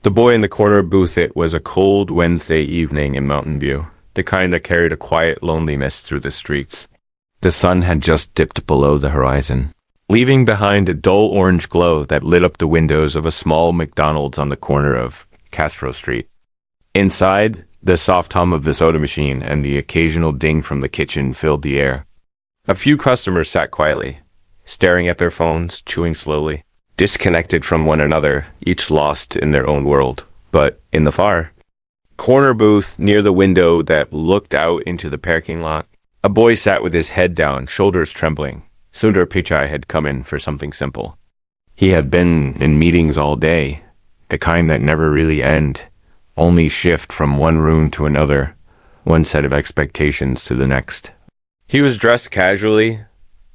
The boy in the corner booth. It was a cold Wednesday evening in Mountain View, the kind that carried a quiet loneliness through the streets. The sun had just dipped below the horizon, leaving behind a dull orange glow that lit up the windows of a small McDonald's on the corner of Castro Street. Inside, the soft hum of the soda machine and the occasional ding from the kitchen filled the air. A few customers sat quietly, staring at their phones, chewing slowly, disconnected from one another, each lost in their own world. But in the far corner booth near the window that looked out into the parking lot, a boy sat with his head down, shoulders trembling. Sundar Pichai had come in for something simple. He had been in meetings all day, the kind that never really end, only shift from one room to another, one set of expectations to the next. He was dressed casually,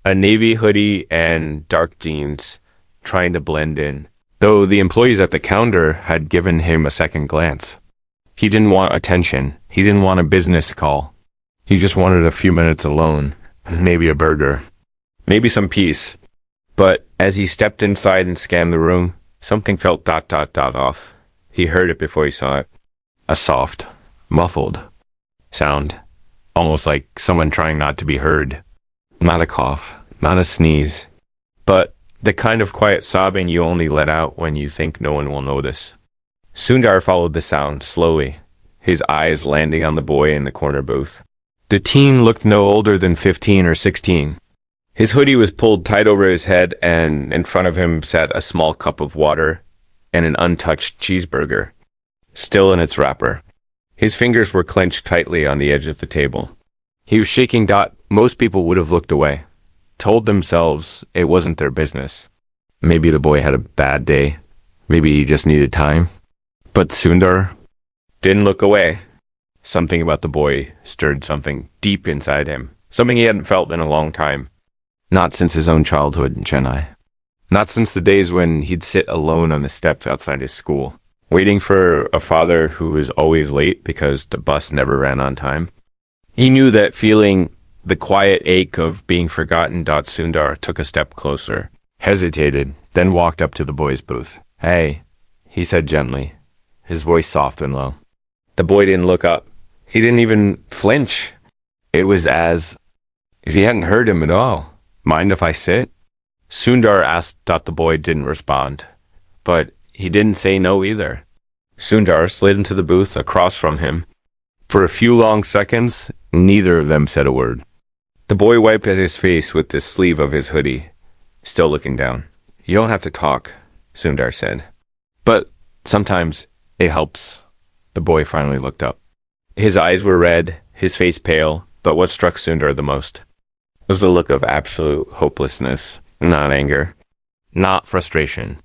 a navy hoodie and dark jeans, trying to blend in, though the employees at the counter had given him a second glance. He didn't want attention. He didn't want a business call. He just wanted a few minutes alone, maybe a burger, maybe some peace. But as he stepped inside and scanned the room, something felt ... off. He heard it before he saw it. A soft, muffled sound, almost like someone trying not to be heard. Not a cough, not a sneeze, but the kind of quiet sobbing you only let out when you think no one will notice. Sundar followed the sound slowly, his eyes landing on the boy in the corner booth. The teen looked no older than 15 or 16. His hoodie was pulled tight over his head, and in front of him sat a small cup of water and an untouched cheeseburger, still in its wrapper. His fingers were clenched tightly on the edge of the table. He was shaking. Most people would have looked away, told themselves it wasn't their business. Maybe the boy had a bad day. Maybe he just needed time. But Sundar didn't look away. Something about the boy stirred something deep inside him, something he hadn't felt in a long time. Not since his own childhood in Chennai. Not since the days when he'd sit alone on the steps outside his school, waiting for a father who was always late because the bus never ran on time. He knew that feeling, the quiet ache of being forgotten. Sundar took a step closer, hesitated, then walked up to the boy's booth. "Hey," he said gently, his voice soft and low. The boy didn't look up. He didn't even flinch. It was as if he hadn't heard him at all. "Mind if I sit?" Sundar asked. The boy didn't respond, but he didn't say no either. Sundar slid into the booth across from him. For a few long seconds, neither of them said a word. The boy wiped at his face with the sleeve of his hoodie, still looking down. "You don't have to talk," Sundar said. "But sometimes it helps." The boy finally looked up. His eyes were red, his face pale, but what struck Sundar the most was the look of absolute hopelessness, not anger, not frustration,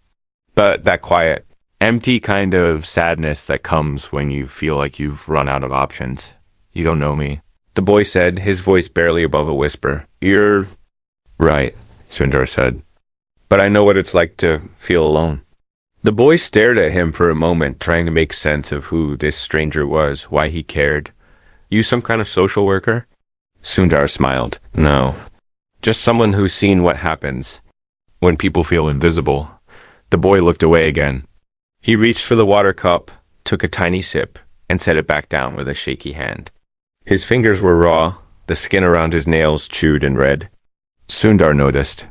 but that quiet, empty kind of sadness that comes when you feel like you've run out of options. "You don't know me," the boy said, his voice barely above a whisper. "You're right," Sundar said. "But I know what it's like to feel alone." The boy stared at him for a moment, trying to make sense of who this stranger was, why he cared. "You some kind of social worker?" Sundar smiled. "No, just someone who's seen what happens when people feel invisible." The boy looked away again. He reached for the water cup, took a tiny sip, and set it back down with a shaky hand. His fingers were raw, the skin around his nails chewed and red. Sundar noticed.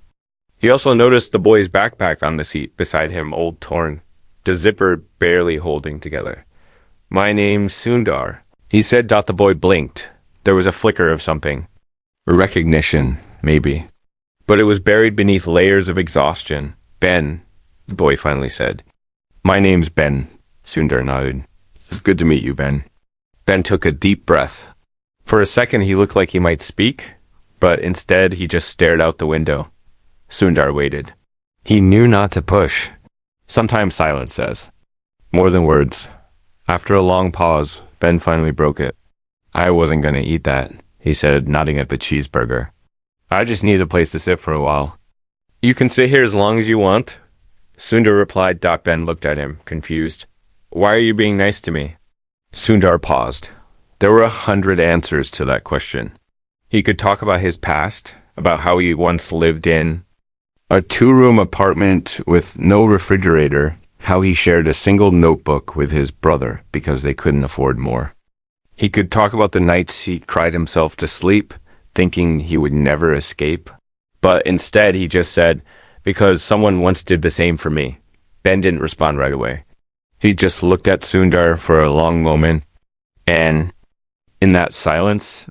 He also noticed the boy's backpack on the seat beside him, old torn, the zipper barely holding together. "My name's Sundar," he said. The boy blinked. There was a flicker of something. Recognition, maybe. But it was buried beneath layers of exhaustion. "Ben," the boy finally said. "My name's Ben," Sundar nodded. "It's good to meet you, Ben." Ben took a deep breath. For a second he looked like he might speak, but instead he just stared out the window. Sundar waited. He knew not to push. Sometimes silence says more than words. After a long pause, Ben finally broke it. "I wasn't going to eat that," he said, nodding at the cheeseburger. "I just need a place to sit for a while." "You can sit here as long as you want," Sundar replied. Ben looked at him, confused. "Why are you being nice to me?" Sundar paused. There were 100 answers to that question. He could talk about his past, about how he once lived in a 2-room apartment with no refrigerator, how he shared a single notebook with his brother because they couldn't afford more. He could talk about the nights he cried himself to sleep, thinking he would never escape. But instead, he just said, because someone once did the same for me. Ben didn't respond right away. He just looked at Sundar for a long moment, and in that silence,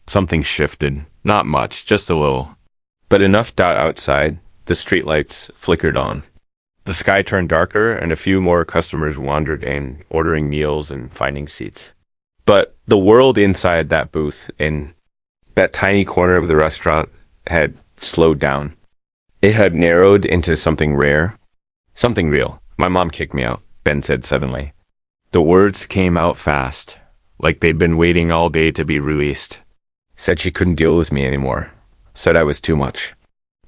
something shifted. Not much, just a little. But enough. Outside, the streetlights flickered on. The sky turned darker, and a few more customers wandered in, ordering meals and finding seats. But the world inside that booth, in that tiny corner of the restaurant, had slowed down. It had narrowed into something rare, something real. My mom kicked me out, Ben said suddenly. The words came out fast, like they'd been waiting all day to be released. Said she couldn't deal with me anymore. Said I was too much.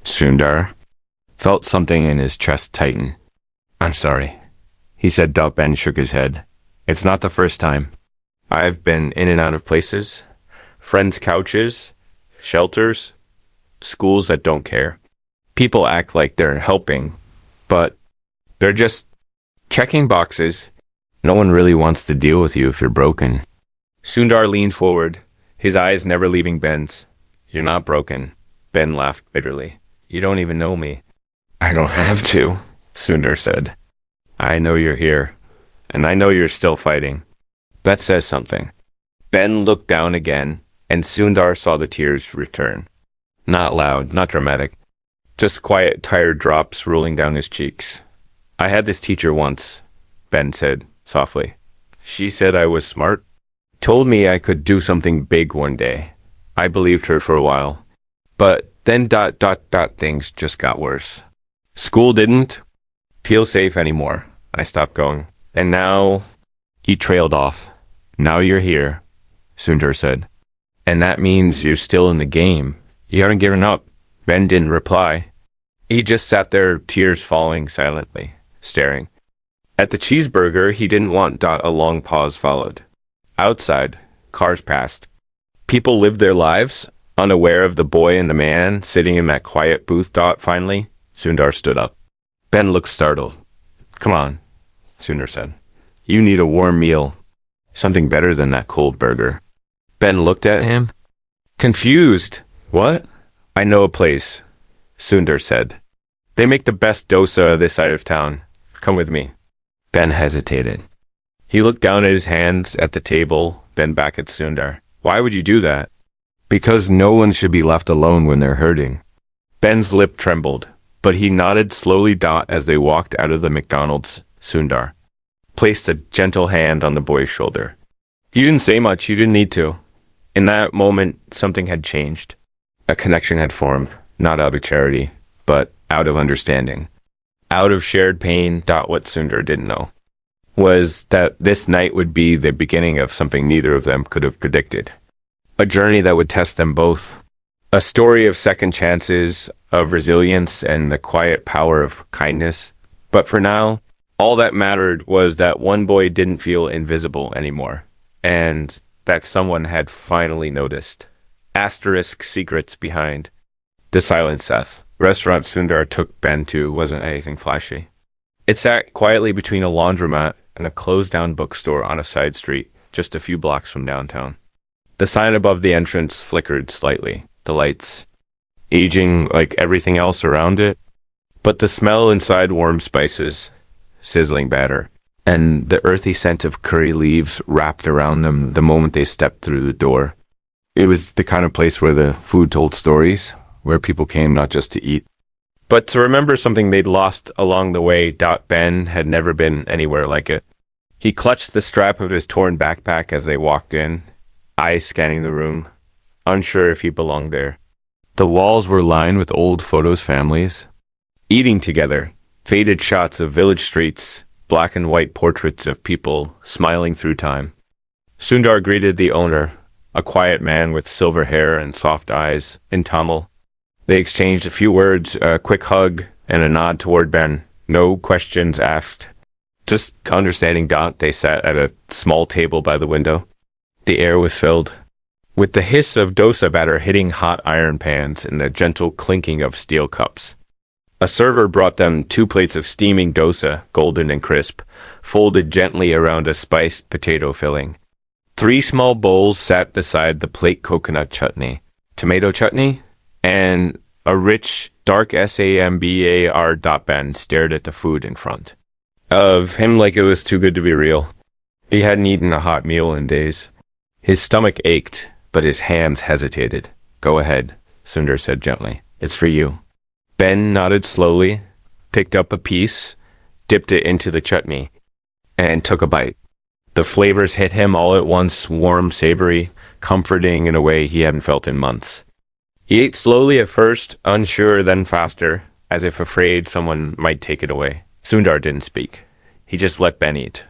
Sundar felt something in his chest tighten. I'm sorry, he said. Ben shook his head. It's not the first time. I've been in and out of places, friends' couches, shelters, schools that don't care. People act like they're helping, but they're just checking boxes. No one really wants to deal with you if you're broken. Sundar leaned forward, his eyes never leaving Ben's. You're not broken. Ben laughed bitterly. You don't even know me. I don't have to, Sundar said. I know you're here, and I know you're still fighting. That says something. Ben looked down again, and Sundar saw the tears return. Not loud, not dramatic. Just quiet, tired drops rolling down his cheeks. I had this teacher once, Ben said softly. She said I was smart. Told me I could do something big one day. I believed her for a while. But then things just got worse. School didn't feel safe anymore. I stopped going. And now... He trailed off. Now you're here, Sundar said. And that means you're still in the game. You haven't given up. Ben didn't reply. He just sat there, tears falling silently, staring. At the cheeseburger he didn't want. A long pause followed. Outside, cars passed. People lived their lives, unaware of the boy and the man sitting in that quiet booth. Finally, Sundar stood up. Ben looked startled. Come on, Sundar said. You need a warm meal. Something better than that cold burger. Ben looked at him, confused. What? I know a place, Sundar said. They make the best dosa this side of town. Come with me. Ben hesitated. He looked down at his hands at the table, then back at Sundar. Why would you do that? Because no one should be left alone when they're hurting. Ben's lip trembled, but he nodded slowly. As they walked out of the McDonald's, Sundar placed a gentle hand on the boy's shoulder. You didn't say much. You didn't need to. In that moment, something had changed. A connection had formed, not out of charity, but out of understanding. Out of shared pain. What Sundar didn't know was that this night would be the beginning of something neither of them could have predicted. A journey that would test them both. A story of second chances, of resilience, and the quiet power of kindness. But for now, all that mattered was that one boy didn't feel invisible anymore, and that someone had finally noticed. Asterisk secrets behind the silent Seth. Restaurant Sundar took Ben to wasn't anything flashy. It sat quietly between a laundromat and a closed-down bookstore on a side street, just a few blocks from downtown. The sign above the entrance flickered slightly, the lights aging like everything else around it, but the smell inside warm spices, sizzling batter, and the earthy scent of curry leaves wrapped around them the moment they stepped through the door. It was the kind of place where the food told stories, where people came not just to eat, but to remember something they'd lost along the way. Ben had never been anywhere like it. He clutched the strap of his torn backpack as they walked in, eyes scanning the room, unsure if he belonged there. The walls were lined with old photos, families eating together, faded shots of village streets, black and white portraits of people smiling through time. Sundar greeted the owner, a quiet man with silver hair and soft eyes, in Tamil. They exchanged a few words, a quick hug, and a nod toward Ben. No questions asked. Just understanding. They sat at a small table by the window. The air was filled with the hiss of dosa batter hitting hot iron pans and the gentle clinking of steel cups. A server brought them 2 plates of steaming dosa, golden and crisp, folded gently around a spiced potato filling. 3 small bowls sat beside the plate coconut chutney, tomato chutney, and a rich, dark sambar. Ben stared at the food in front of him like it was too good to be real. He hadn't eaten a hot meal in days. His stomach ached, but his hands hesitated. Go ahead, Sundar said gently. It's for you. Ben nodded slowly, picked up a piece, dipped it into the chutney, and took a bite. The flavors hit him all at once, warm, savory, comforting in a way he hadn't felt in months. He ate slowly at first, unsure, then faster, as if afraid someone might take it away. Sundar didn't speak. He just let Ben eat.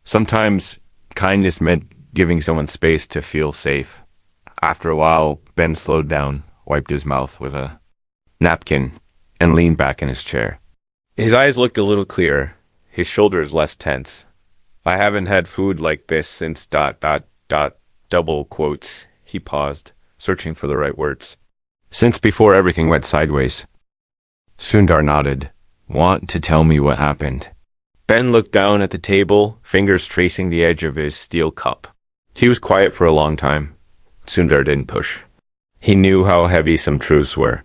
Sometimes kindness meant giving someone space to feel safe. After a while, Ben slowed down, wiped his mouth with a napkin, and leaned back in his chair. His eyes looked a little clearer, his shoulders less tense. I haven't had food like this since ... double quotes. He paused, searching for the right words. Since before everything went sideways. Sundar nodded. Want to tell me what happened? Ben looked down at the table, fingers tracing the edge of his steel cup. He was quiet for a long time. Sundar didn't push. He knew how heavy some truths were.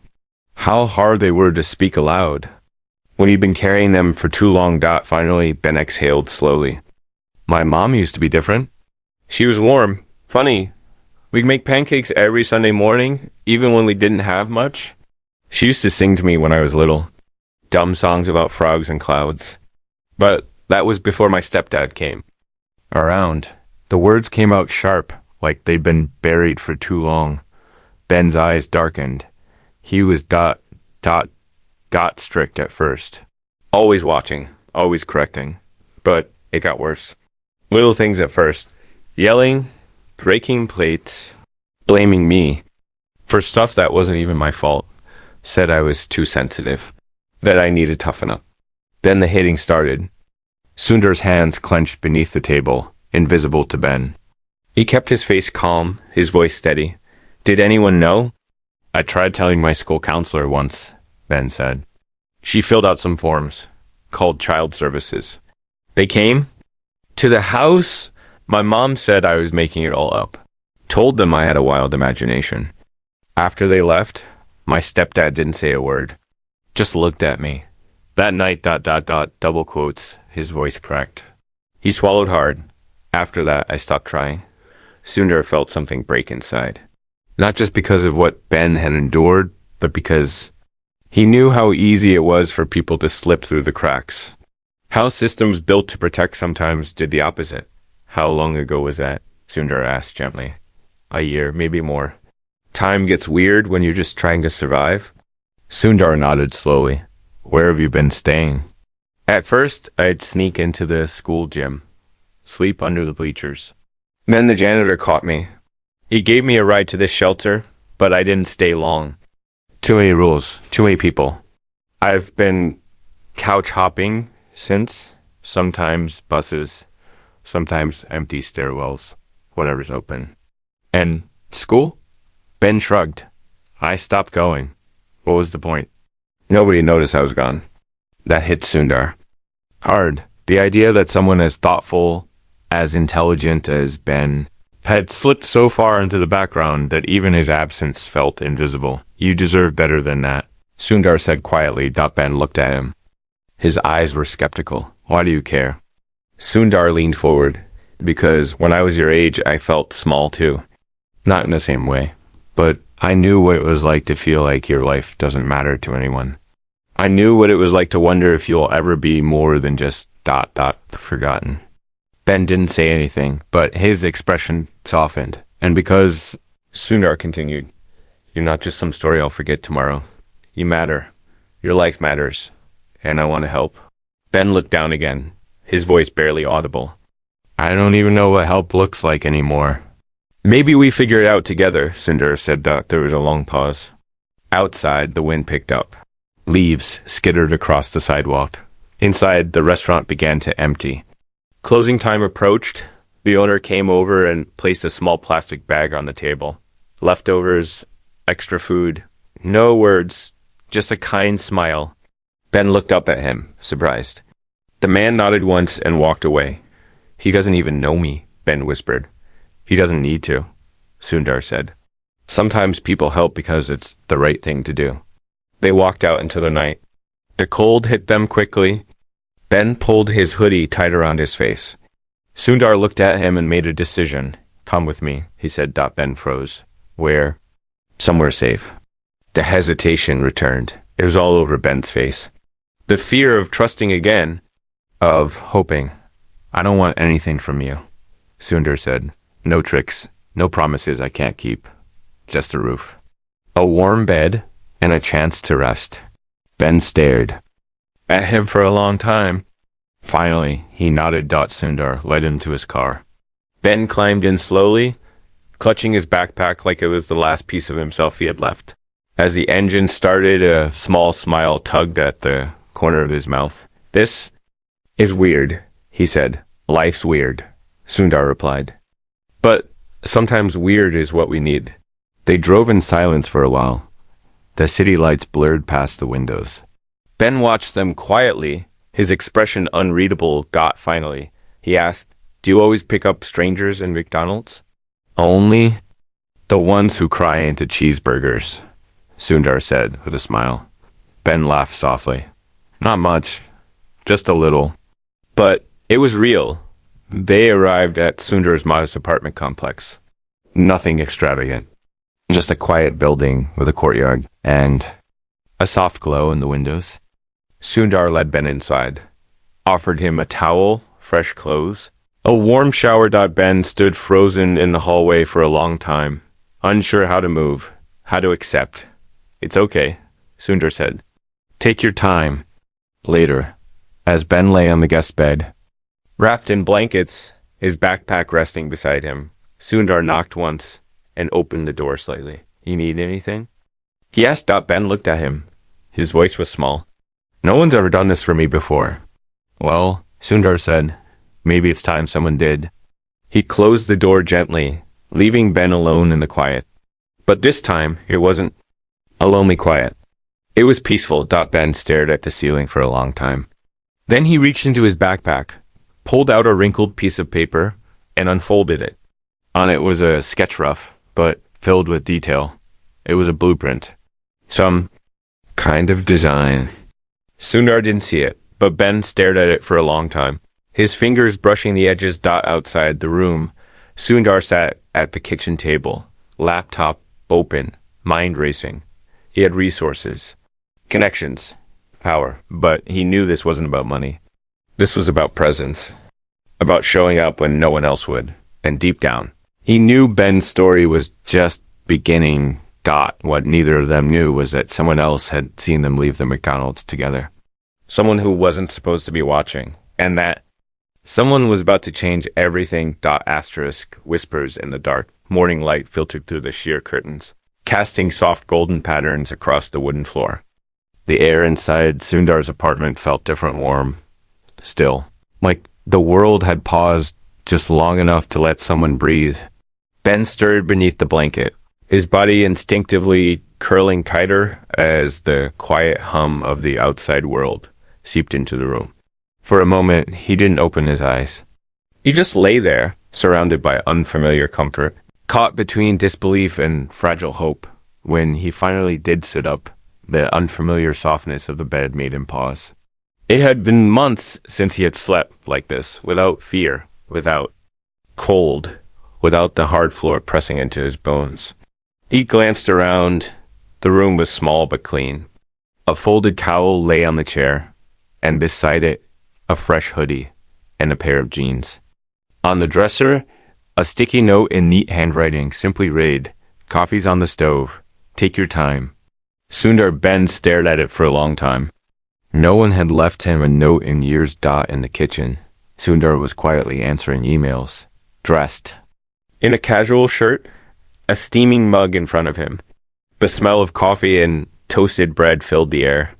How hard they were to speak aloud. When he'd been carrying them for too long. Finally, Ben exhaled slowly. My mom used to be different. She was warm, funny. We'd make pancakes every Sunday morning, even when we didn't have much. She used to sing to me when I was little. Dumb songs about frogs and clouds. But that was before my stepdad came around. The words came out sharp, like they'd been buried for too long. Ben's eyes darkened. He was got strict at first. Always watching, always correcting. But it got worse. Little things at first. Yelling, breaking plates, blaming me for stuff that wasn't even my fault. Said I was too sensitive, that I needed to toughen up. Then the hitting started. Sundar's hands clenched beneath the table, invisible to Ben. He kept his face calm, his voice steady. Did anyone know? I tried telling my school counselor once, Ben said. She filled out some forms, called child services. They came to the house. My mom said I was making it all up. Told them I had a wild imagination. After they left, my stepdad didn't say a word. Just looked at me. That night, ... double quotes, his voice cracked. He swallowed hard. After that, I stopped trying. Sundar felt something break inside. Not just because of what Ben had endured, but because he knew how easy it was for people to slip through the cracks. How systems built to protect sometimes did the opposite. How long ago was that? Sundar asked gently. A year, maybe more. Time gets weird when you're just trying to survive. Sundar nodded slowly. Where have you been staying? At first, I'd sneak into the school gym, sleep under the bleachers. Then the janitor caught me. He gave me a ride to this shelter, but I didn't stay long. Too many rules, too many people. I've been couch hopping since. Sometimes buses, sometimes empty stairwells, whatever's open. And school? Ben shrugged. I stopped going. What was the point? Nobody noticed I was gone. That hit Sundar hard. The idea that someone as thoughtful, as intelligent as Ben had slipped so far into the background that even his absence felt invisible. You deserve better than that, Sundar said quietly. Ben looked at him. His eyes were skeptical. Why do you care? Sundar leaned forward. Because when I was your age, I felt small too. Not in the same way. But I knew what it was like to feel like your life doesn't matter to anyone. I knew what it was like to wonder if you'll ever be more than just ... forgotten. Ben didn't say anything, but his expression softened. And because, Sundar continued, you're not just some story I'll forget tomorrow. You matter. Your life matters. And I want to help. Ben looked down again, his voice barely audible. I don't even know what help looks like anymore. Maybe we figure it out together, Sundar said. There was a long pause. Outside, the wind picked up. Leaves skittered across the sidewalk. Inside, the restaurant began to empty. Closing time approached. The owner came over and placed a small plastic bag on the table. Leftovers, extra food. No words, just a kind smile. Ben looked up at him, surprised. The man nodded once and walked away. He doesn't even know me, Ben whispered. He doesn't need to, Sundar said. Sometimes people help because it's the right thing to do. They walked out into the night. The cold hit them quickly. Ben pulled his hoodie tight around his face. Sundar looked at him and made a decision. Come with me, he said. Ben froze. Where? Somewhere safe. The hesitation returned. It was all over Ben's face. The fear of trusting again, of hoping. I don't want anything from you, Sundar said. No tricks, no promises I can't keep. Just a roof. A warm bed and a chance to rest. Ben stared at him for a long time. Finally, he nodded. Sundar led him to his car. Ben climbed in slowly, clutching his backpack like it was the last piece of himself he had left. As the engine started, a small smile tugged at the corner of his mouth. This is weird, he said. Life's weird, Sundar replied. But sometimes weird is what we need. They drove in silence for a while. The city lights blurred past the windows. Ben watched them quietly, his expression unreadable. Finally, he asked, Do you always pick up strangers in McDonald's? Only the ones who cry into cheeseburgers, Sundar said with a smile. Ben laughed softly. Not much, just a little. But it was real. They arrived at Sundar's modest apartment complex. Nothing extravagant. Just a quiet building with a courtyard and a soft glow in the windows. Sundar led Ben inside, offered him a towel, fresh clothes, a warm shower. Ben stood frozen in the hallway for a long time, unsure how to move, how to accept. It's okay, Sundar said. Take your time. Later, as Ben lay on the guest bed, wrapped in blankets, his backpack resting beside him, Sundar knocked once and opened the door slightly. You need anything? Yes. Ben looked at him. His voice was small. No one's ever done this for me before. Well, Sundar said, maybe it's time someone did. He closed the door gently, leaving Ben alone in the quiet. But this time, it wasn't a lonely quiet. It was peaceful. Ben stared at the ceiling for a long time. Then he reached into his backpack, pulled out a wrinkled piece of paper, and unfolded it. On it was a sketch rough, but filled with detail. It was a blueprint. Some kind of design. Sundar didn't see it, but Ben stared at it for a long time, his fingers brushing the edges. Outside the room, Sundar sat at the kitchen table, laptop open, mind racing. He had resources, connections, power, but he knew this wasn't about money. This was about presence, about showing up when no one else would. And deep down, he knew Ben's story was just beginning. What neither of them knew was that someone else had seen them leave the McDonald's together. Someone who wasn't supposed to be watching. And that someone was about to change everything. Whispers in the dark. Morning light filtered through the sheer curtains, casting soft golden patterns across the wooden floor. The air inside Sundar's apartment felt different, warm, still. Like the world had paused just long enough to let someone breathe. Ben stirred beneath the blanket, his body instinctively curling tighter as the quiet hum of the outside world seeped into the room. For a moment, he didn't open his eyes. He just lay there, surrounded by unfamiliar comfort, caught between disbelief and fragile hope. When he finally did sit up, the unfamiliar softness of the bed made him pause. It had been months since he had slept like this, without fear, without cold, without the hard floor pressing into his bones. He glanced around. The room was small but clean. A folded towel lay on the chair, and beside it, a fresh hoodie and a pair of jeans. On the dresser, a sticky note in neat handwriting simply read, "Coffee's on the stove. Take your time." Sundar Ben stared at it for a long time. No one had left him a note in years. In the kitchen, Sundar was quietly answering emails, dressed in a casual shirt, a steaming mug in front of him. The smell of coffee and toasted bread filled the air.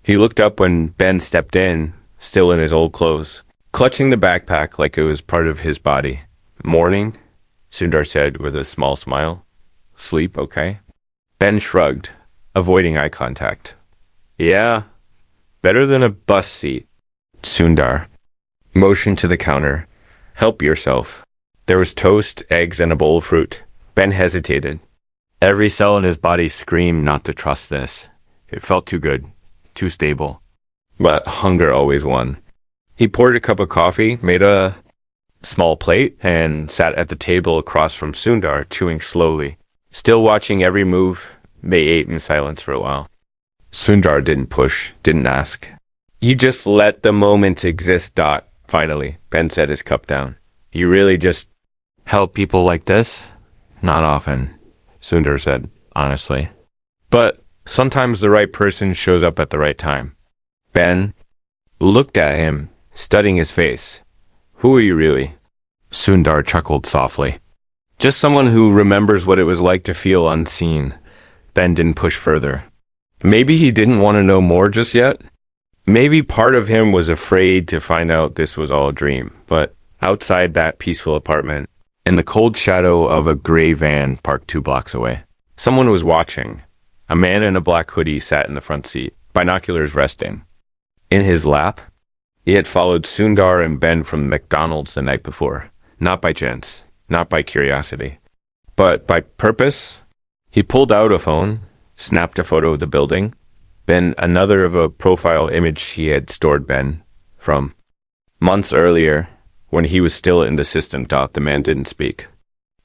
He looked up when Ben stepped in, still in his old clothes, clutching the backpack like it was part of his body. "Morning," Sundar said with a small smile. "Sleep okay?" Ben shrugged, avoiding eye contact. "Yeah, Better than a bus seat. Sundar motioned to the counter. Help yourself. There was toast, eggs, and a bowl of fruit. Ben hesitated. Every cell in his body screamed not to trust this. It felt too good, too stable. But hunger always won. He poured a cup of coffee, made a small plate, and sat at the table across from Sundar, chewing slowly. Still watching every move, they ate in silence for a while. Sundar didn't push, didn't ask. You just let the moment exist, Dot. Finally, Ben set his cup down. You really just help people like this? Not often, Sundar said, honestly. But sometimes the right person shows up at the right time. Ben looked at him, studying his face. Who are you really? Sundar chuckled softly. Just someone who remembers what it was like to feel unseen. Ben didn't push further. Maybe he didn't want to know more just yet. Maybe part of him was afraid to find out this was all a dream. But outside that peaceful apartment, in the cold shadow of a gray van parked 2 blocks away, someone was watching. A man in a black hoodie sat in the front seat, binoculars resting. In his lap, he had followed Sundar and Ben from McDonald's the night before. Not by chance, not by curiosity, but by purpose. He pulled out a phone, snapped a photo of the building, then another of a profile image he had stored Ben from months earlier when he was still in the system. The man didn't speak.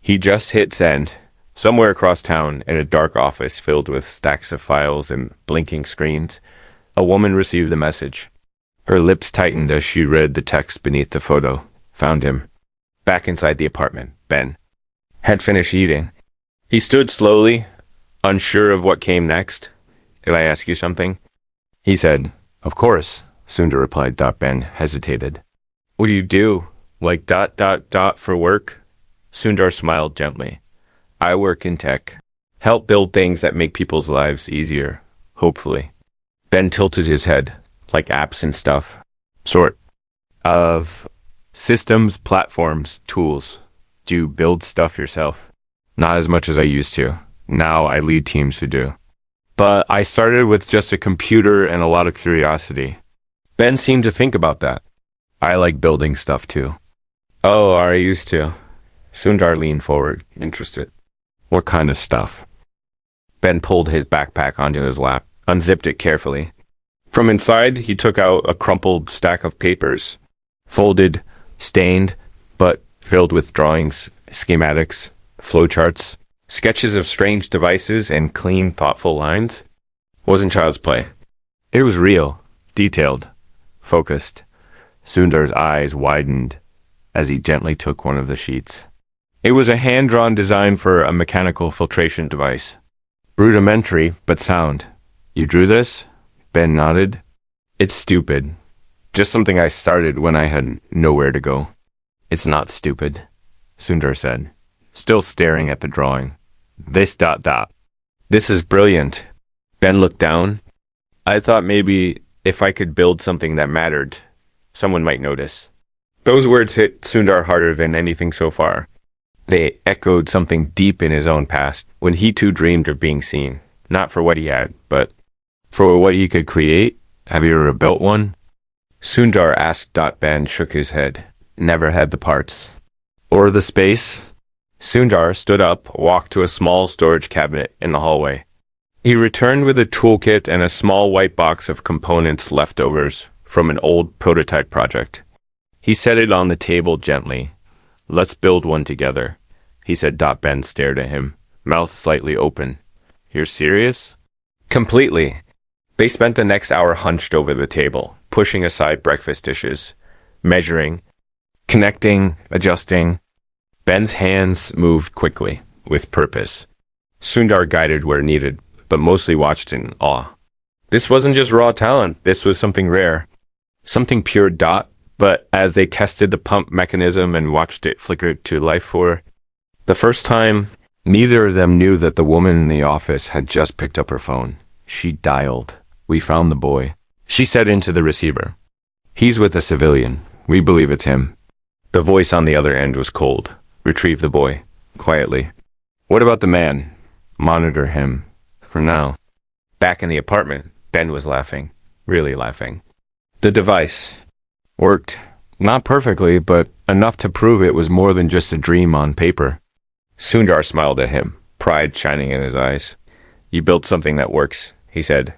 He just hit send. Somewhere across town, in a dark office filled with stacks of files and blinking screens, a woman received the message. Her lips tightened as she read the text beneath the photo. Found him. Back inside the apartment, Ben had finished eating. He stood slowly, unsure of what came next. Could I ask you something? He said. Of course, Sundar replied. Ben hesitated. What do you do? Like ... for work? Sundar smiled gently. I work in tech. Help build things that make people's lives easier, hopefully. Ben tilted his head. Like apps and stuff. Sort of. Systems, platforms, tools. Do you build stuff yourself? Not as much as I used to. Now I lead teams who do. But I started with just a computer and a lot of curiosity. Ben seemed to think about that. I like building stuff too. Oh, I used to. Sundar leaned forward, interested. What kind of stuff? Ben pulled his backpack onto his lap, unzipped it carefully. From inside, he took out a crumpled stack of papers, folded, stained, but filled with drawings, schematics, flowcharts, sketches of strange devices, and clean, thoughtful lines. Wasn't child's play. It was real, detailed, focused. Sundar's eyes widened as he gently took one of the sheets. It was a hand-drawn design for a mechanical filtration device. Rudimentary, but sound. You drew this? Ben nodded. It's stupid. Just something I started when I had nowhere to go. It's not stupid, Sundar said, still staring at the drawing. This ... This is brilliant. Ben looked down. I thought maybe if I could build something that mattered, someone might notice. Those words hit Sundar harder than anything so far. They echoed something deep in his own past, when he too dreamed of being seen, not for what he had, but for what he could create. Have you ever built one? Sundar asked. Ben shook his head. Never had the parts. Or the space? Sundar stood up, walked to a small storage cabinet in the hallway. He returned with a toolkit and a small white box of components leftovers from an old prototype project. He set it on the table gently. Let's build one together, he said. Ben stared at him, mouth slightly open. You're serious? Completely. They spent the next hour hunched over the table, pushing aside breakfast dishes, measuring, connecting, adjusting. Ben's hands moved quickly, with purpose. Sundar guided where needed, but mostly watched in awe. This wasn't just raw talent, this was something rare. Something pure. But as they tested the pump mechanism and watched it flicker to life for the first time, neither of them knew that the woman in the office had just picked up her phone. She dialed. We found the boy, she said into the receiver. He's with a civilian. We believe it's him. The voice on the other end was cold. Retrieve the boy, quietly. What about the man? Monitor him. For now. Back in the apartment, Ben was laughing. really laughing. The device worked. Not perfectly, but enough to prove it was more than just a dream on paper. Sundar smiled at him, pride shining in his eyes. You built something that works, he said.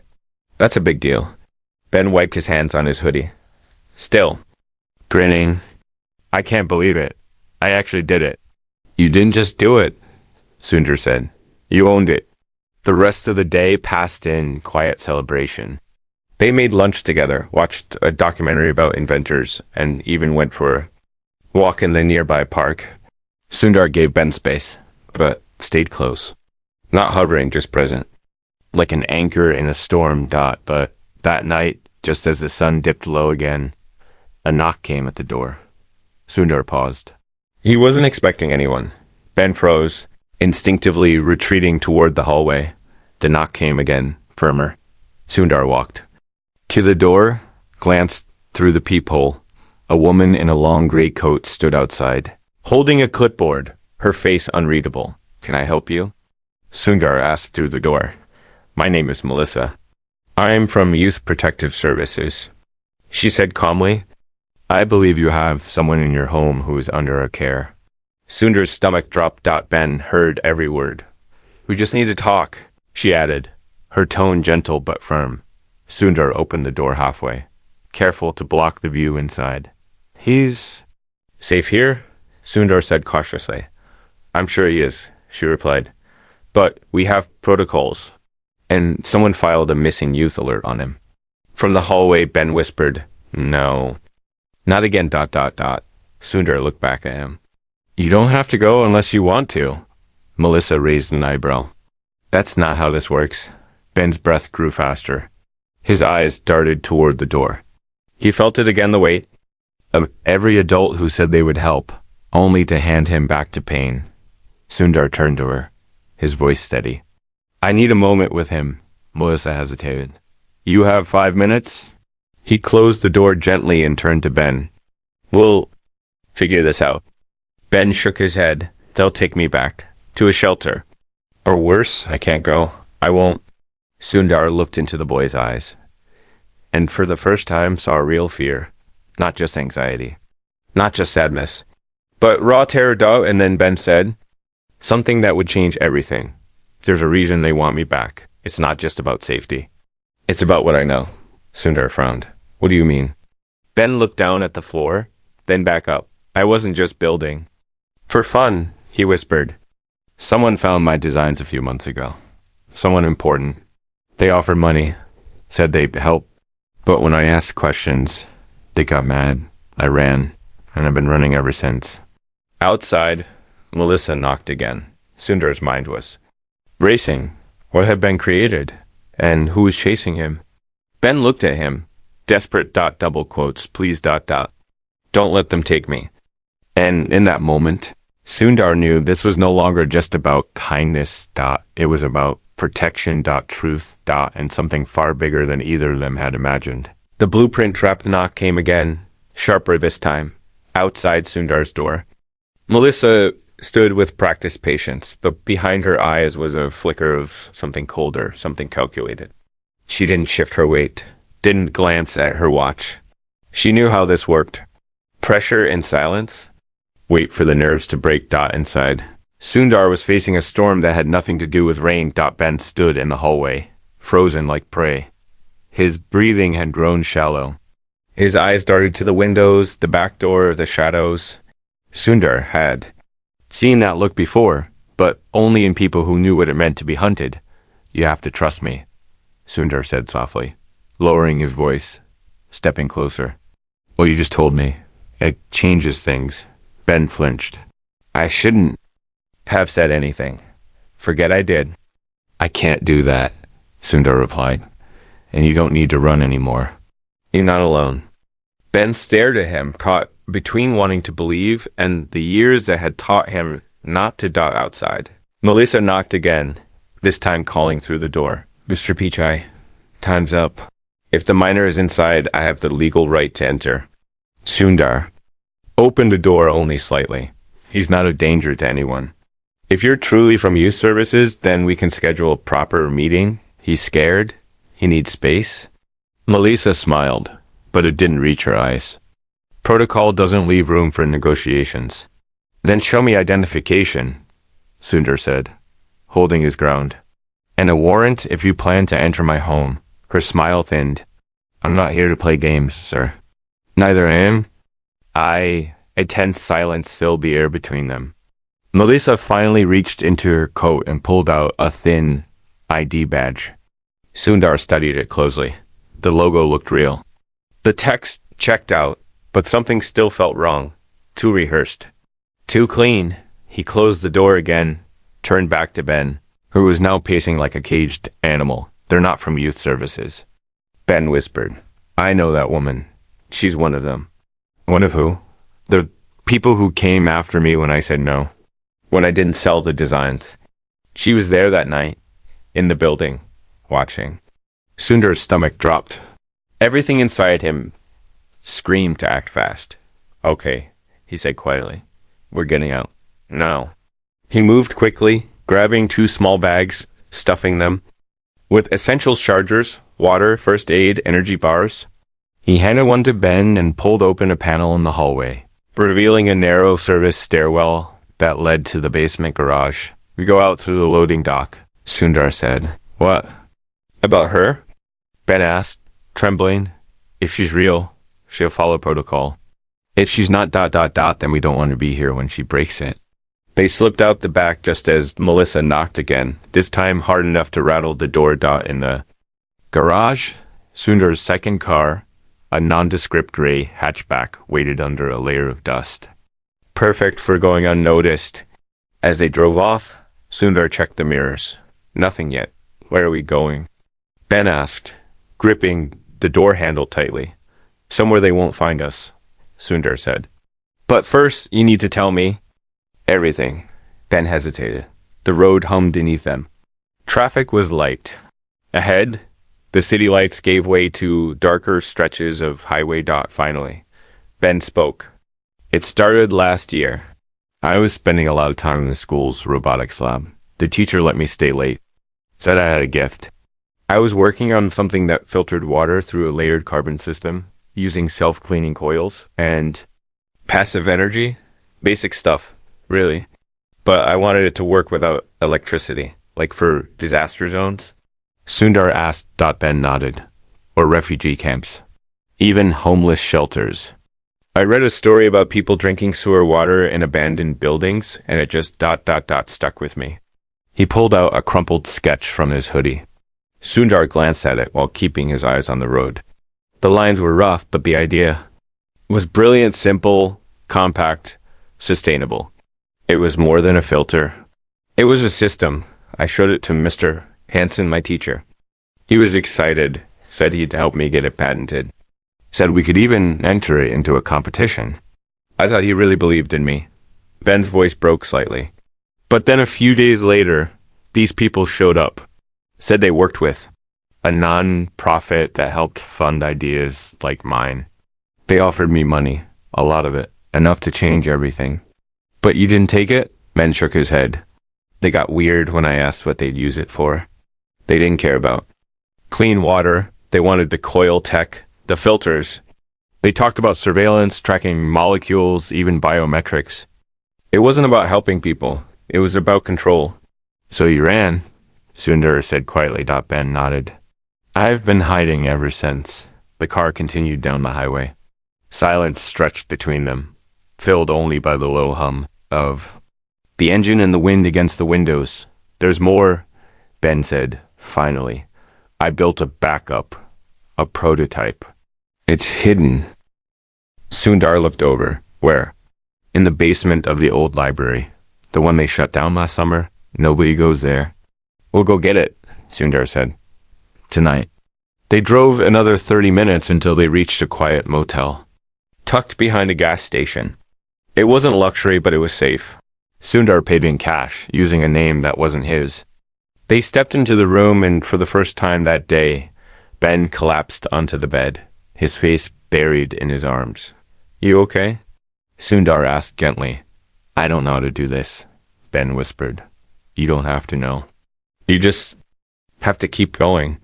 That's a big deal. Ben wiped his hands on his hoodie. Still, grinning. I can't believe it. I actually did it. You didn't just do it, Sundar said. You owned it. The rest of the day passed in quiet celebration. They made lunch together, watched a documentary about inventors, and even went for a walk in the nearby park. Sundar gave Ben space, but stayed close. Not hovering, just present. Like an anchor in a storm. But that night, just as the sun dipped low again, a knock came at the door. Sundar paused. He wasn't expecting anyone. Ben froze, instinctively retreating toward the hallway. The knock came again, firmer. Sundar walked to the door, glanced through the peephole. A woman in a long gray coat stood outside, holding a clipboard, her face unreadable. Can I help you? Sundar asked through the door. My name is Melissa. I'm from Youth Protective Services. She said calmly, I believe you have someone in your home who is under our care. Sundar's stomach dropped. Ben heard every word. We just need to talk, she added, her tone gentle but firm. Sundar opened the door halfway, careful to block the view inside. He's safe here? Sundar said cautiously. I'm sure he is, she replied. But we have protocols. And someone filed a missing youth alert on him. From the hallway, Ben whispered, No. Not again. Sundar looked back at him. You don't have to go unless you want to. Melissa raised an eyebrow. That's not how this works. Ben's breath grew faster. His eyes darted toward the door. He felt it again, the weight of every adult who said they would help, only to hand him back to pain. Sundar turned to her, his voice steady. I need a moment with him, Melissa hesitated. You have 5 minutes? He closed the door gently and turned to Ben. We'll figure this out. Ben shook his head. They'll take me back. To a shelter. Or worse, I can't go. I won't. Sundar looked into the boy's eyes, and for the first time saw real fear. Not just anxiety. Not just sadness. But raw terror. And then Ben said, something that would change everything. There's a reason they want me back. It's not just about safety. It's about what I know. Sundar frowned. What do you mean? Ben looked down at the floor, then back up. I wasn't just building. For fun, he whispered. Someone found my designs a few months ago. Someone important. They offered money, said they'd help. But when I asked questions, they got mad. I ran, and I've been running ever since. Outside, Melissa knocked again. Sundar's mind was racing. What had been created? And who was chasing him? Ben looked at him. Desperate. Double quotes. Please. Don't let them take me. And in that moment, Sundar knew this was no longer just about kindness. It was about protection. Truth. And something far bigger than either of them had imagined. The blueprint trap knock came again, sharper this time, outside Sundar's door. Melissa stood with practiced patience, but behind her eyes was a flicker of something colder, something calculated. She didn't shift her weight, didn't glance at her watch. She knew how this worked. Pressure and silence. Wait for the nerves to break. Inside. Sundar was facing a storm that had nothing to do with rain. Ben stood in the hallway, frozen like prey. His breathing had grown shallow. His eyes darted to the windows, the back door, the shadows. Sundar had seen that look before, but only in people who knew what it meant to be hunted. You have to trust me, Sundar said softly, lowering his voice, stepping closer. Well, you just told me. It changes things. Ben flinched. I shouldn't have said anything. Forget I did. I can't do that, Sundar replied. And you don't need to run anymore. You're not alone. Ben stared at him, caught between wanting to believe and the years that had taught him not to dot outside. Melissa knocked again, this time calling through the door. Mr. Pichai, time's up. If the miner is inside, I have the legal right to enter. Sundar opened the door only slightly. He's not a danger to anyone. If you're truly from youth services, then we can schedule a proper meeting. He's scared. He needs space. Melissa smiled, but it didn't reach her eyes. Protocol doesn't leave room for negotiations. Then show me identification, Sundar said, holding his ground. And a warrant if you plan to enter my home. Her smile thinned. I'm not here to play games, sir. Neither am I. A tense silence filled the air between them. Melissa finally reached into her coat and pulled out a thin ID badge. Sundar studied it closely. The logo looked real. The text checked out, but something still felt wrong. Too rehearsed. Too clean. He closed the door again, turned back to Ben, who was now pacing like a caged animal. They're not from youth services. Ben whispered, I know that woman. She's one of them. One of who? The people who came after me when I said no. When I didn't sell the designs. She was there that night, in the building, watching. Sundar's stomach dropped. Everything inside him screamed to act fast. Okay, he said quietly. We're getting out. Now. He moved quickly, grabbing 2 small bags, stuffing them with essentials chargers, water, first aid, energy bars. He handed one to Ben and pulled open a panel in the hallway, revealing a narrow service stairwell that led to the basement garage. We go out through the loading dock, Sundar said. What? About her? Ben asked, trembling. If she's real, she'll follow protocol. If she's not ... then we don't want to be here when she breaks it. They slipped out the back just as Melissa knocked again, this time hard enough to rattle the door. In the garage, Sundar's second car, a nondescript gray hatchback, waited under a layer of dust. Perfect for going unnoticed. As they drove off, Sundar checked the mirrors. Nothing yet. Where are we going? Ben asked, gripping the door handle tightly. Somewhere they won't find us, Sundar said. But first, you need to tell me everything. Ben hesitated. The road hummed beneath them. Traffic was light. Ahead, the city lights gave way to darker stretches of highway. Finally, Ben spoke. It started last year. I was spending a lot of time in the school's robotics lab. The teacher let me stay late. Said I had a gift. I was working on something that filtered water through a layered carbon system, using self-cleaning coils and passive energy. Basic stuff, really. But I wanted it to work without electricity, like for disaster zones. Sundar asked. Ben nodded. Or refugee camps. Even homeless shelters. I read a story about people drinking sewer water in abandoned buildings, and it just ... stuck with me. He pulled out a crumpled sketch from his hoodie. Sundar glanced at it while keeping his eyes on the road. The lines were rough, but the idea was brilliant, simple, compact, sustainable. It was more than a filter. It was a system. I showed it to Mr. Hansen, my teacher. He was excited, said he'd help me get it patented. Said we could even enter it into a competition. I thought he really believed in me. Ben's voice broke slightly. But then a few days later, these people showed up. Said they worked with a non-profit that helped fund ideas like mine. They offered me money, a lot of it, enough to change everything. But you didn't take it? Ben shook his head. They got weird when I asked what they'd use it for. They didn't care about clean water. They wanted the coil tech, the filters. They talked about surveillance, tracking molecules, even biometrics. It wasn't about helping people. It was about control. So you ran, Sundar said quietly. Ben nodded. I've been hiding ever since. The car continued down the highway. Silence stretched between them, filled only by the low hum of the engine and the wind against the windows. There's more, Ben said, finally. I built a backup, a prototype. It's hidden. Sundar looked over. Where? In the basement of the old library. The one they shut down last summer. Nobody goes there. We'll go get it, Sundar said. Tonight. They drove another 30 minutes until they reached a quiet motel, tucked behind a gas station. It wasn't luxury, but it was safe. Sundar paid in cash, using a name that wasn't his. They stepped into the room, and for the first time that day, Ben collapsed onto the bed, his face buried in his arms. You okay? Sundar asked gently. I don't know how to do this, Ben whispered. You don't have to know. You just have to keep going.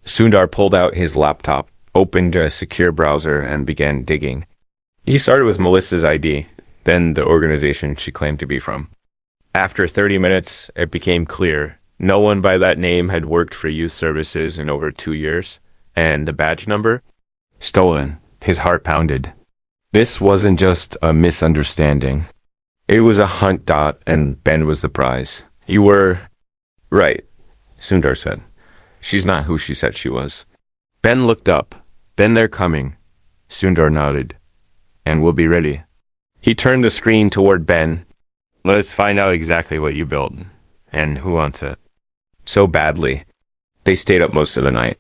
Sundar pulled out his laptop, opened a secure browser, and began digging. He started with Melissa's ID, then the organization she claimed to be from. After 30 minutes, it became clear no one by that name had worked for youth services in over 2 years, and the badge number? Stolen. His heart pounded. This wasn't just a misunderstanding. It was a hunt dot, and Ben was the prize. You were right, Sundar said. She's not who she said she was. Ben looked up. Then they're coming. Sundar nodded. And we'll be ready. He turned the screen toward Ben. Let's find out exactly what you built, and who wants it. So badly. They stayed up most of the night.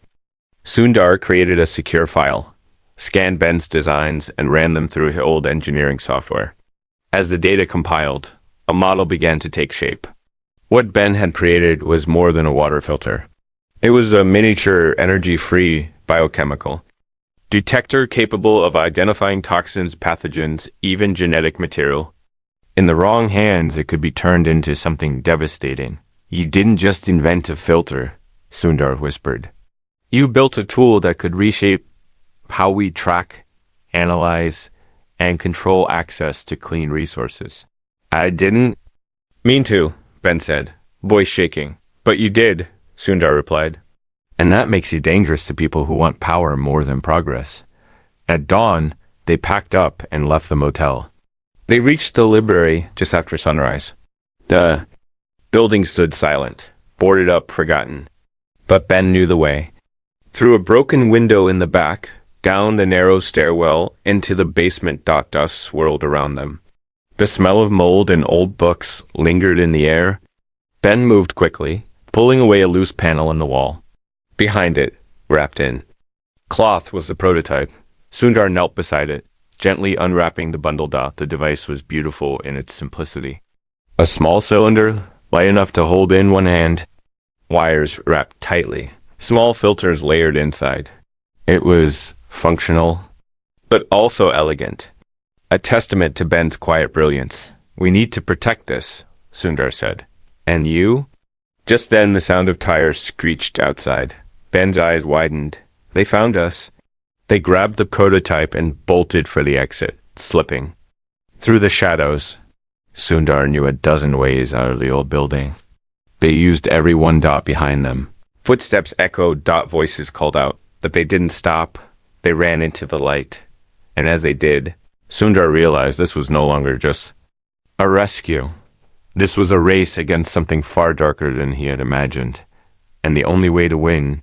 Sundar created a secure file, scanned Ben's designs, and ran them through his old engineering software. As the data compiled, a model began to take shape. What Ben had created was more than a water filter. It was a miniature, energy-free biochemical detector capable of identifying toxins, pathogens, even genetic material. In the wrong hands, it could be turned into something devastating. You didn't just invent a filter, Sundar whispered. You built a tool that could reshape how we track, analyze, and control access to clean resources. I didn't mean to, Ben said, voice shaking. But you did, Sundar replied. And that makes you dangerous to people who want power more than progress. At dawn, they packed up and left the motel. They reached the library just after sunrise. The building stood silent, boarded up, forgotten. But Ben knew the way. Through a broken window in the back, down the narrow stairwell into the basement. Dust swirled around them. The smell of mold and old books lingered in the air. Ben moved quickly, pulling away a loose panel on the wall. Behind it, wrapped in cloth, was the prototype. Sundar knelt beside it, gently unwrapping the bundle. The device was beautiful in its simplicity. A small cylinder, light enough to hold in one hand, wires wrapped tightly, small filters layered inside. It was functional, but also elegant, a testament to Ben's quiet brilliance. We need to protect this, Sundar said. And you? Just then the sound of tires screeched outside. Ben's eyes widened. They found us. They grabbed the prototype and bolted for the exit, slipping. Through the shadows, Sundar knew a dozen ways out of the old building. They used every one dot behind them. Footsteps echoed. Voices called out, but they didn't stop. They ran into the light. And as they did, Sundar realized this was no longer just a rescue. This was a race against something far darker than he had imagined. And the only way to win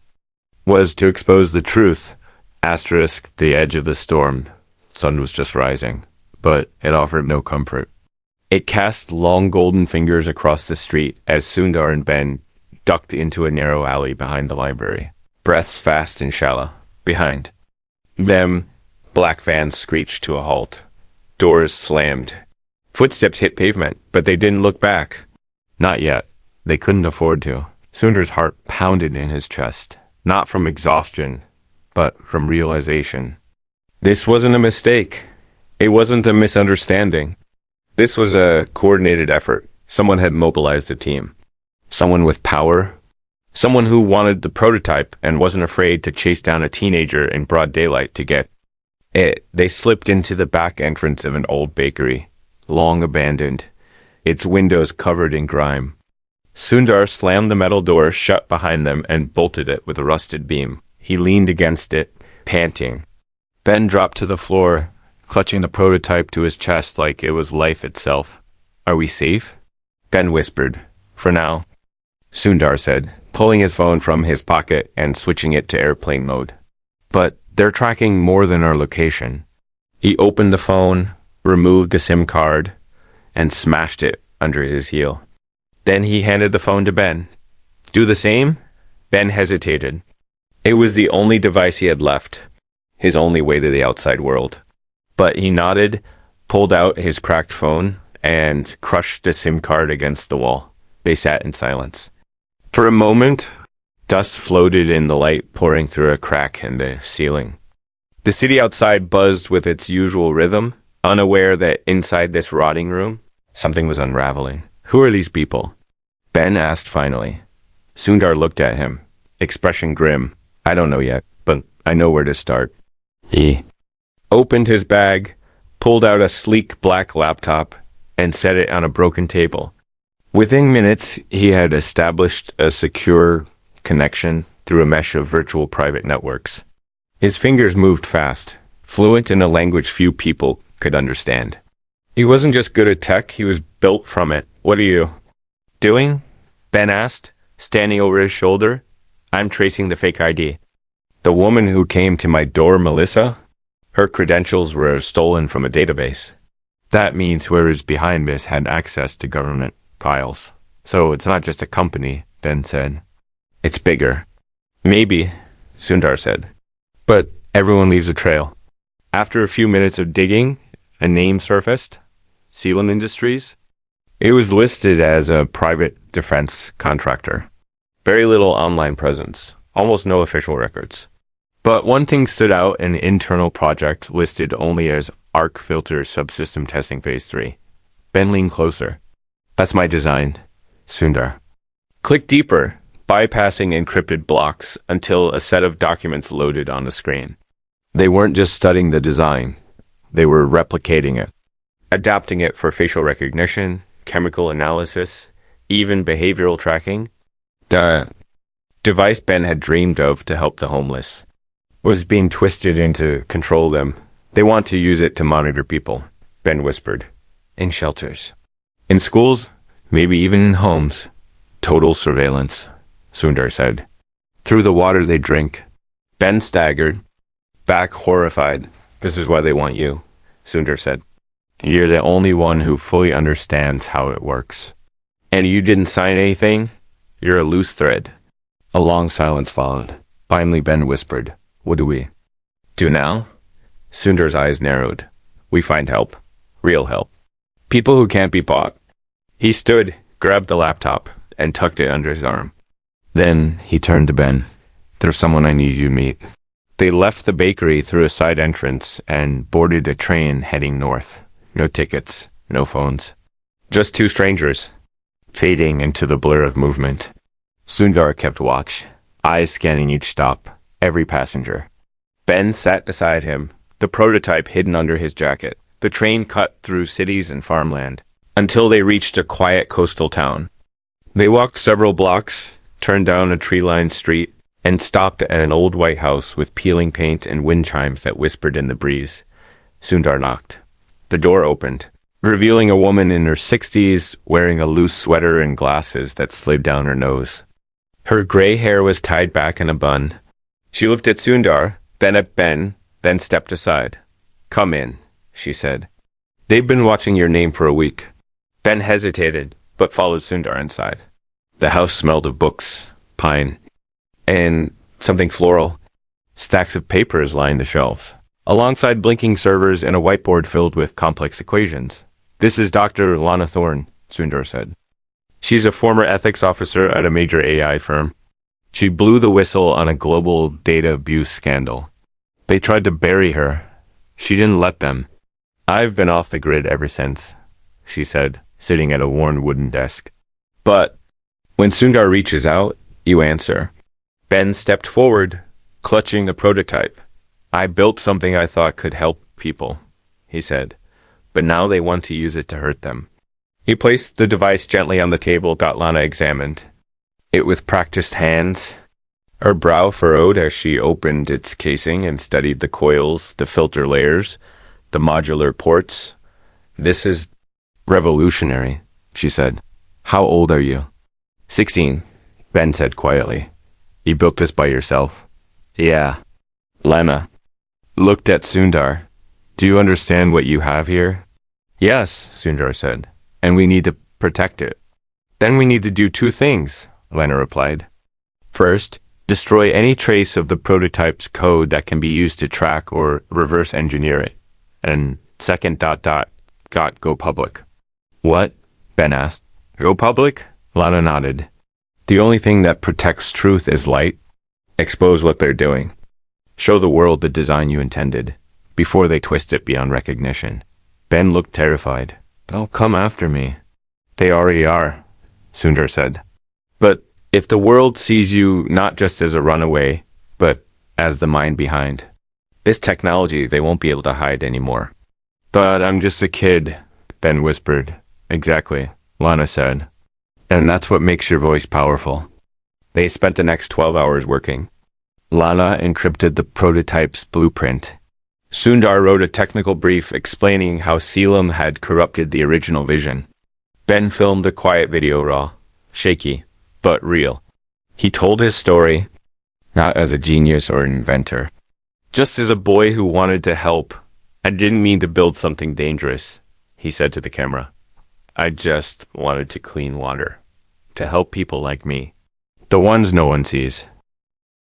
was to expose the truth. The edge of the storm. Sun was just rising, but it offered no comfort. It cast long golden fingers across the street as Sundar and Ben ducked into a narrow alley behind the library, breaths fast and shallow. Behind them, black vans screeched to a halt. Doors slammed. Footsteps hit pavement, but they didn't look back. Not yet. They couldn't afford to. Sundar's heart pounded in his chest, not from exhaustion, but from realization. This wasn't a mistake. It wasn't a misunderstanding. This was a coordinated effort. Someone had mobilized a team. Someone with power. Someone who wanted the prototype and wasn't afraid to chase down a teenager in broad daylight to get it. They slipped into the back entrance of an old bakery, long abandoned, its windows covered in grime. Sundar slammed the metal door shut behind them and bolted it with a rusted beam. He leaned against it, panting. Ben dropped to the floor, clutching the prototype to his chest like it was life itself. Are we safe? Ben whispered. For now, Sundar said, pulling his phone from his pocket and switching it to airplane mode. But they're tracking more than our location. He opened the phone, removed the SIM card, and smashed it under his heel. Then he handed the phone to Ben. Do the same? Ben hesitated. It was the only device he had left, his only way to the outside world. But he nodded, pulled out his cracked phone, and crushed the SIM card against the wall. They sat in silence. For a moment, dust floated in the light pouring through a crack in the ceiling. The city outside buzzed with its usual rhythm, unaware that inside this rotting room, something was unraveling. Who are these people? Ben asked finally. Sundar looked at him, expression grim. I don't know yet, but I know where to start. He opened his bag, pulled out a sleek black laptop, and set it on a broken table. Within minutes, he had established a secure connection through a mesh of virtual private networks. His fingers moved fast, fluent in a language few people could understand. He wasn't just good at tech, he was built from it. What are you doing? Ben asked, standing over his shoulder. I'm tracing the fake ID. The woman who came to my door, Melissa? Her credentials were stolen from a database. That means whoever's behind this had access to government files. So it's not just a company, Ben said. It's bigger. Maybe, Sundar said. But everyone leaves a trail. After a few minutes of digging, a name surfaced. Sealand Industries. It was listed as a private defense contractor. Very little online presence. Almost no official records. But one thing stood out, an internal project listed only as arc filter subsystem testing phase 3. Ben leaned closer. That's my design, Sundar. Click deeper, bypassing encrypted blocks until a set of documents loaded on the screen. They weren't just studying the design, they were replicating it, adapting it for facial recognition, chemical analysis, even behavioral tracking. The device Ben had dreamed of to help the homeless was being twisted in to control them. They want to use it to monitor people, Ben whispered. In shelters. In schools, maybe even in homes. Total surveillance, Sundar said. Through the water they drink. Ben staggered, back horrified. This is why they want you, Sundar said. You're the only one who fully understands how it works. And you didn't sign anything? You're a loose thread. A long silence followed. Finally, Ben whispered, What do we do now? Sundar's eyes narrowed. We find help. Real help. People who can't be bought. He stood, grabbed the laptop, and tucked it under his arm. Then he turned to Ben. There's someone I need you to meet. They left the bakery through a side entrance and boarded a train heading north. No tickets, no phones. Just two strangers, fading into the blur of movement. Sundar kept watch, eyes scanning each stop, every passenger. Ben sat beside him, the prototype hidden under his jacket. The train cut through cities and farmland, until they reached a quiet coastal town. They walked several blocks, turned down a tree-lined street, and stopped at an old white house with peeling paint and wind chimes that whispered in the breeze. Sundar knocked. The door opened, revealing a woman in her 60s wearing a loose sweater and glasses that slid down her nose. Her gray hair was tied back in a bun. She looked at Sundar, then at Ben, then stepped aside. Come in, she said. They've been watching your name for a week. Ben hesitated, but followed Sundar inside. The house smelled of books, pine, and something floral. Stacks of papers lined the shelves, alongside blinking servers and a whiteboard filled with complex equations. This is Dr. Lana Thorne, Sundar said. She's a former ethics officer at a major AI firm. She blew the whistle on a global data abuse scandal. They tried to bury her. She didn't let them. I've been off the grid ever since, she said, sitting at a worn wooden desk. But when Sundar reaches out, you answer. Ben stepped forward, clutching a prototype. I built something I thought could help people, he said, but now they want to use it to hurt them. He placed the device gently on the table, got Lana examined. It with practiced hands. Her brow furrowed as she opened its casing and studied the coils, the filter layers, the modular ports. This is revolutionary, she said. How old are you? 16, Ben said quietly. You built this by yourself? Yeah. Lana looked at Sundar. Do you understand what you have here? Yes, Sundar said, and we need to protect it. Then we need to do two things, Lana replied. First, destroy any trace of the prototype's code that can be used to track or reverse engineer it. And second, go public. What? Ben asked. Go public? Lana nodded. The only thing that protects truth is light. Expose what they're doing. Show the world the design you intended, before they twist it beyond recognition. Ben looked terrified. They'll come after me. They already are, Sundar said. But if the world sees you not just as a runaway, but as the mind behind. This technology they won't be able to hide anymore. But I'm just a kid, Ben whispered. Exactly, Lana said. And that's what makes your voice powerful. They spent the next 12 hours working. Lana encrypted the prototype's blueprint. Sundar wrote a technical brief explaining how Selim had corrupted the original vision. Ben filmed a quiet video raw, shaky, but real. He told his story, not as a genius or an inventor, just as a boy who wanted to help. I didn't mean to build something dangerous, he said to the camera. I just wanted to clean water, to help people like me, the ones no one sees.